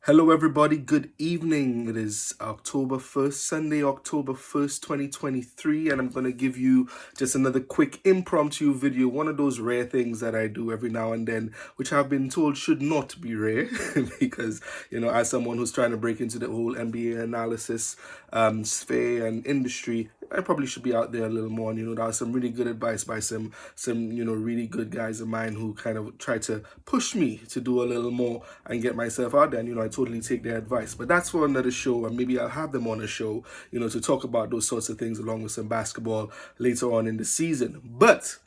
Hello, everybody. Good evening. It is October 1st, Sunday, October 1st, 2023, and I'm going to give you just another quick impromptu video, one of those rare things that I do every now and then, which I've been told should not be rare because, as someone who's trying to break into the whole NBA analysis sphere and industry, I probably should be out there a little more. And, there was some really good advice by some really good guys of mine who kind of tried to push me to do a little more and get myself out there. And, I totally take their advice. But that's for another show, and maybe I'll have them on a show, to talk about those sorts of things along with some basketball later on in the season. But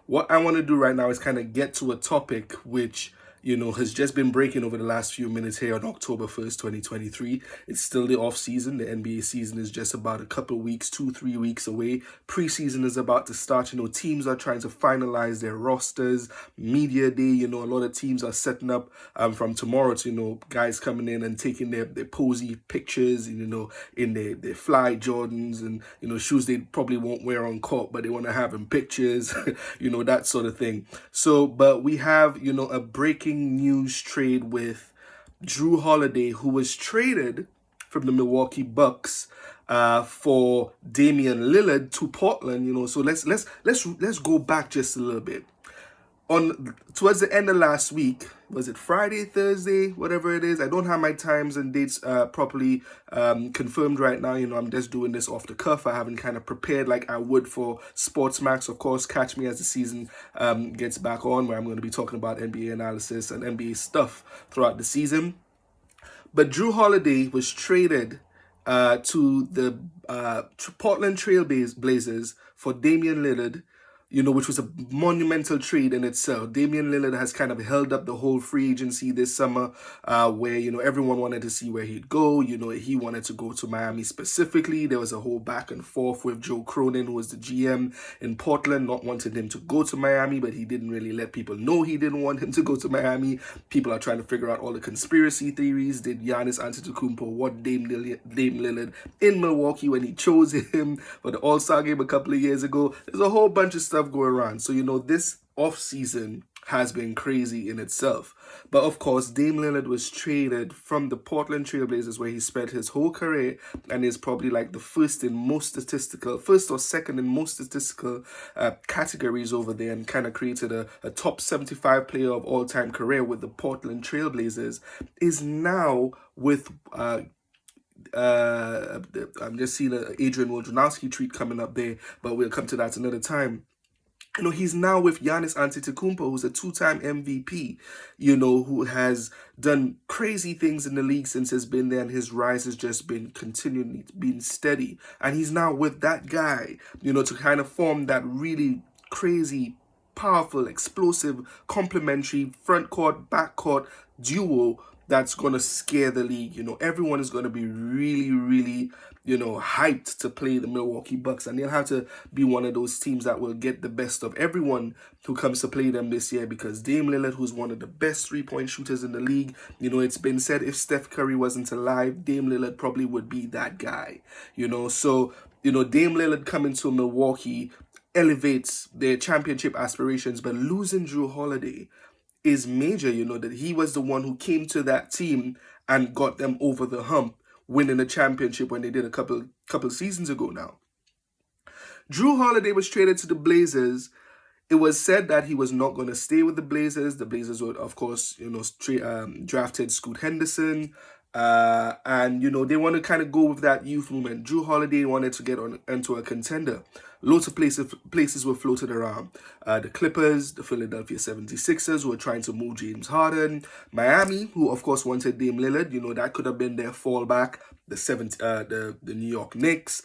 what I want to do right now is kind of get to a topic which has just been breaking over the last few minutes here on October 1st, 2023. It's still the off season. The NBA season is just about a couple of weeks, 2-3 weeks away. Preseason is about to start. Teams are trying to finalize their rosters. Media day, a lot of teams are setting up from tomorrow to, guys coming in and taking their posy pictures, in their fly Jordans and, shoes they probably won't wear on court, but they want to have in pictures, that sort of thing. So, but we have, a breaking news trade with Jrue Holiday, who was traded from the Milwaukee Bucks for Damian Lillard to Portland. So let's go back just a little bit. Towards the end of last week, was it Friday, Thursday, whatever it is? I don't have my times and dates properly confirmed right now. I'm just doing this off the cuff. I haven't kind of prepared like I would for Sportsmax. Of course, catch me as the season gets back on, where I'm going to be talking about NBA analysis and NBA stuff throughout the season. But Jrue Holiday was traded to the Portland Trailblazers for Damian Lillard, which was a monumental trade in itself. Damian Lillard has kind of held up the whole free agency this summer, where, everyone wanted to see where he'd go. He wanted to go to Miami specifically. There was a whole back and forth with Joe Cronin, who was the GM in Portland, not wanting him to go to Miami, but he didn't really let people know he didn't want him to go to Miami. People are trying to figure out all the conspiracy theories. Did Giannis Antetokounmpo want Dame Lillard in Milwaukee when he chose him for the All-Star game a couple of years ago? There's a whole bunch of stuff going around. So, this off-season has been crazy in itself. But of course, Dame Lillard was traded from the Portland Trailblazers, where he spent his whole career and is probably like the first or second in most statistical categories over there, and kind of created a top 75 player of all-time career with the Portland Trailblazers, is now with I'm just seeing an Adrian Wojnarowski tweet coming up there, but we'll come to that another time. He's now with Giannis Antetokounmpo, who's a two-time MVP, who has done crazy things in the league since he's been there, and his rise has just been continually being steady. And he's now with that guy, to kind of form that really crazy, powerful, explosive, complementary front court, back court duo that's going to scare the league. Everyone is going to be really, really, hyped to play the Milwaukee Bucks. And they'll have to be one of those teams that will get the best of everyone who comes to play them this year, because Dame Lillard, who's one of the best three-point shooters in the league, it's been said if Steph Curry wasn't alive, Dame Lillard probably would be that guy. So, Dame Lillard coming to Milwaukee elevates their championship aspirations, but losing Jrue Holiday is major. That he was the one who came to that team and got them over the hump, winning a championship when they did a couple seasons ago now. Jrue Holiday was traded to the Blazers. It was said that he was not going to stay with the Blazers. The Blazers would, of course, drafted Scoot Henderson. And, they want to kind of go with that youth movement. Jrue Holiday wanted to get into a contender. Lots of places were floated around. The Clippers, the Philadelphia 76ers, who were trying to move James Harden. Miami, who of course wanted Dame Lillard. That could have been their fallback. The New York Knicks.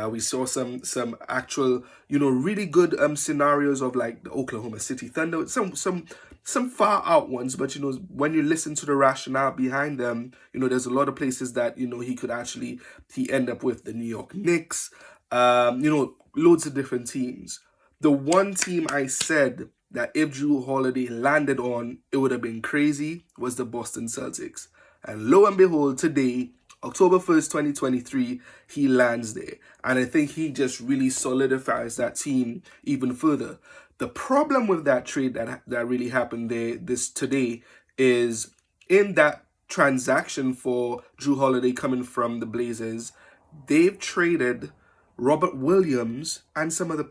We saw some actual, really good scenarios of like the Oklahoma City Thunder. Some far out ones, but when you listen to the rationale behind them, there's a lot of places that he end up with. The New York Knicks, loads of different teams. The one team I said that if Jrue Holiday landed on, it would have been crazy, was the Boston Celtics. And lo and behold, today, October 1st, 2023, he lands there. And I think he just really solidifies that team even further. The problem with that trade that really happened there today is in that transaction for Jrue Holiday coming from the Blazers, they've traded Robert Williams and some of the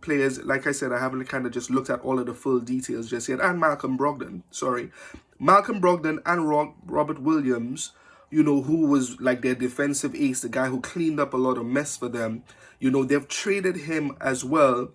players. Like I said, I haven't kind of just looked at all of the full details just yet. And Malcolm Brogdon, sorry. Malcolm Brogdon and Robert Williams, you know, who was like their defensive ace, the guy who cleaned up a lot of mess for them. You know, they've traded him as well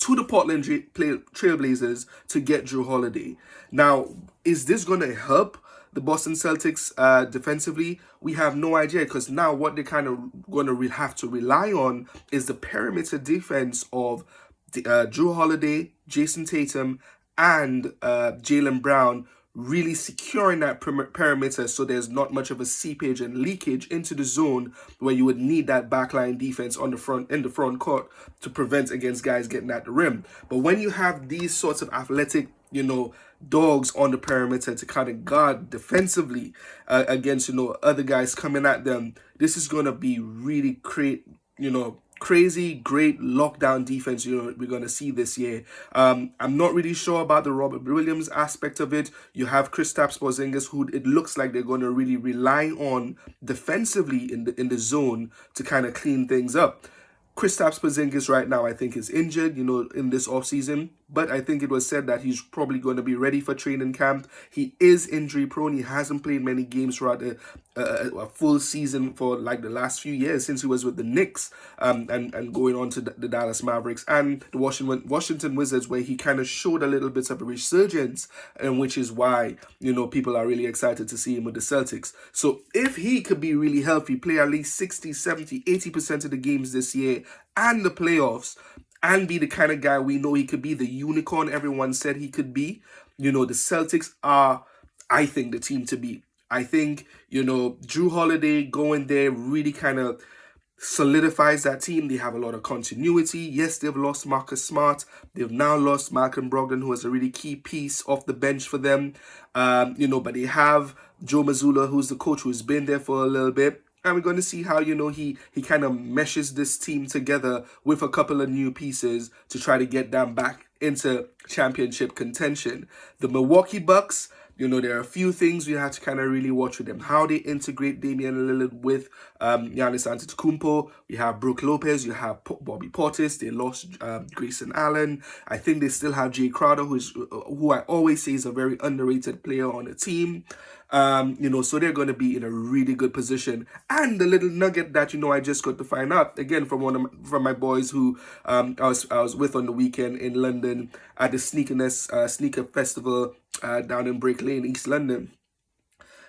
to the Portland Trailblazers to get Jrue Holiday. Now, is this going to help the Boston Celtics defensively? We have no idea, because now what they're kind of going to have to rely on is the perimeter defense of Jrue Holiday, Jason Tatum, and Jaylen Brown, really securing that perimeter so there's not much of a seepage and leakage into the zone where you would need that backline defense on the front court to prevent against guys getting at the rim. But when you have these sorts of athletic, you know, dogs on the perimeter to kind of guard defensively against, you know, other guys coming at them, this is going to be really crazy, great lockdown defense, you know, we're going to see this year. I'm not really sure about the Robert Williams aspect of it. You have Kristaps Porzingis, who it looks like they're going to really rely on defensively in the zone to kind of clean things up. Kristaps Porzingis right now, I think, is injured, you know, in this offseason. But I think it was said that he's probably going to be ready for training camp. He is injury prone. He hasn't played many games throughout a full season for like the last few years since he was with the Knicks and going on to the Dallas Mavericks and the Washington Wizards, where he kind of showed a little bit of a resurgence, and which is why, you know, people are really excited to see him with the Celtics. So if he could be really healthy, play at least 60, 70, 80% of the games this year and the playoffs, and be the kind of guy we know he could be, the unicorn everyone said he could be, you know, the Celtics are, I think, the team to beat. I think, you know, Jrue Holiday going there really kind of solidifies that team. They have a lot of continuity. Yes, they've lost Marcus Smart. They've now lost Malcolm Brogdon, who was a really key piece off the bench for them. You know, but they have Joe Mazzulla, who's the coach, who's been there for a little bit. And we're going to see how, you know, he kind of meshes this team together with a couple of new pieces to try to get them back into championship contention. The Milwaukee Bucks, you know, there are a few things we have to kind of really watch with them. How they integrate Damian Lillard with Giannis Antetokounmpo. We have Brook Lopez. You have Bobby Portis. They lost Grayson Allen. I think they still have Jay Crowder, who I always say is a very underrated player on the team. You know, so they're going to be in a really good position. And the little nugget that, you know, I just got to find out again from from my boys who I was with on the weekend in London at the sneaker festival down in Brick Lane, East London.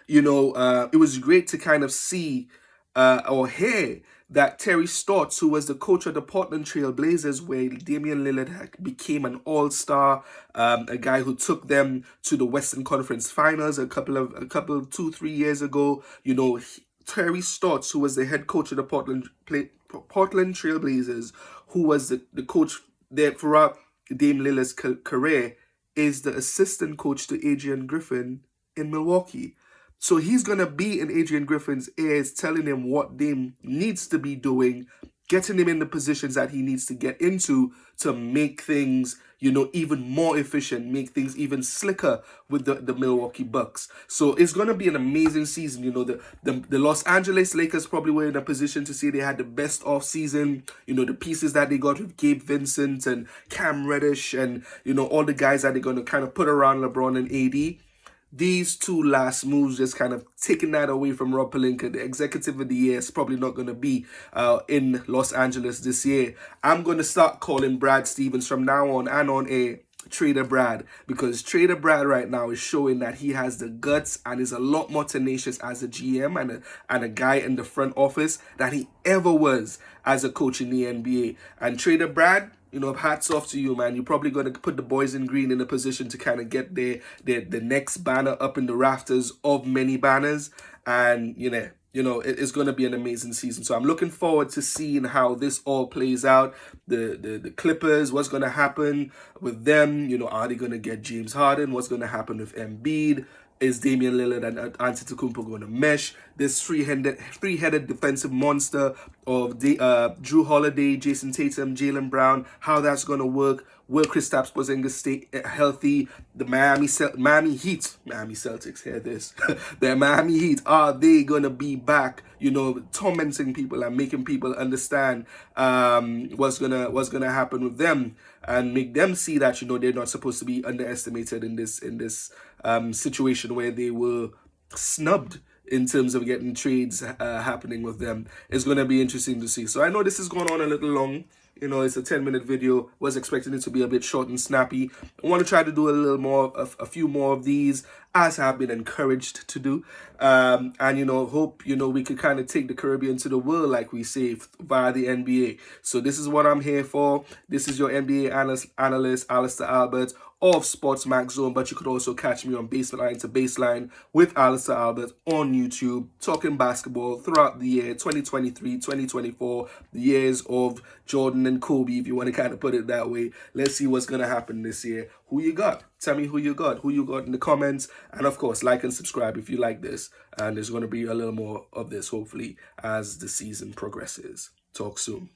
You know, it was great to kind of see or hear that Terry Stotts, who was the coach of the Portland Trailblazers, where Damian Lillard became an all-star, a guy who took them to the Western Conference Finals a couple 2-3 years ago. You know, Terry Stotts, who was the head coach of the Portland Trailblazers, who was the coach there throughout Dame Lillard's career, is the assistant coach to Adrian Griffin in Milwaukee. So he's going to be in Adrian Griffin's ears, telling him what Dame needs to be doing, getting him in the positions that he needs to get into to make things, you know, even more efficient, make things even slicker with the Milwaukee Bucks. So it's going to be an amazing season. You know, the Los Angeles Lakers probably were in a position to say they had the best offseason. You know, the pieces that they got with Gabe Vincent and Cam Reddish and, you know, all the guys that they're going to kind of put around LeBron and AD. These two last moves just kind of taking that away from Rob Pelinka. The executive of the year is probably not going to be in Los Angeles this year. I'm going to start calling Brad Stevens from now on and on air Trader Brad, because Trader Brad right now is showing that he has the guts and is a lot more tenacious as a GM and a guy in the front office than he ever was as a coach in the NBA. And Trader Brad, you know, hats off to you, man. You're probably going to put the boys in green in a position to kind of get the next banner up in the rafters of many banners. And, you know, it's going to be an amazing season. So I'm looking forward to seeing how this all plays out. The Clippers, what's going to happen with them? You know, are they going to get James Harden? What's going to happen with Embiid? is Damian Lillard and Antetokounmpo going to mesh? This three-headed defensive monster of Jrue Holiday, Jason Tatum, Jaylen Brown, how that's going to work. Will Kristaps Porzingis stay healthy? The Miami Celtics, hear this. The Miami Heat, are they going to be back, you know, tormenting people and making people understand what's gonna happen with them, and make them see that, you know, they're not supposed to be underestimated in this situation where they were snubbed in terms of getting trades happening with them. It's going to be interesting to see. So I know this is going on a little long. You know, it's a 10-minute video. Was expecting it to be a bit short and snappy. I want to try to do a little more, a few more of these, as I've been encouraged to do. And, you know, hope, you know, we could kind of take the Caribbean to the world, like we say, via the NBA. So this is what I'm here for. This is your NBA analyst, Alistair Albert, of Sports Max Zone, but you could also catch me on Baseline to Baseline with Alistair Albert on YouTube, talking basketball throughout the year 2023, 2024, the years of Jordan and Kobe, if you want to kind of put it that way. Let's see what's going to happen this year. Who you got? Tell me who you got in the comments. And of course, like and subscribe if you like this. And there's going to be a little more of this, hopefully, as the season progresses. Talk soon.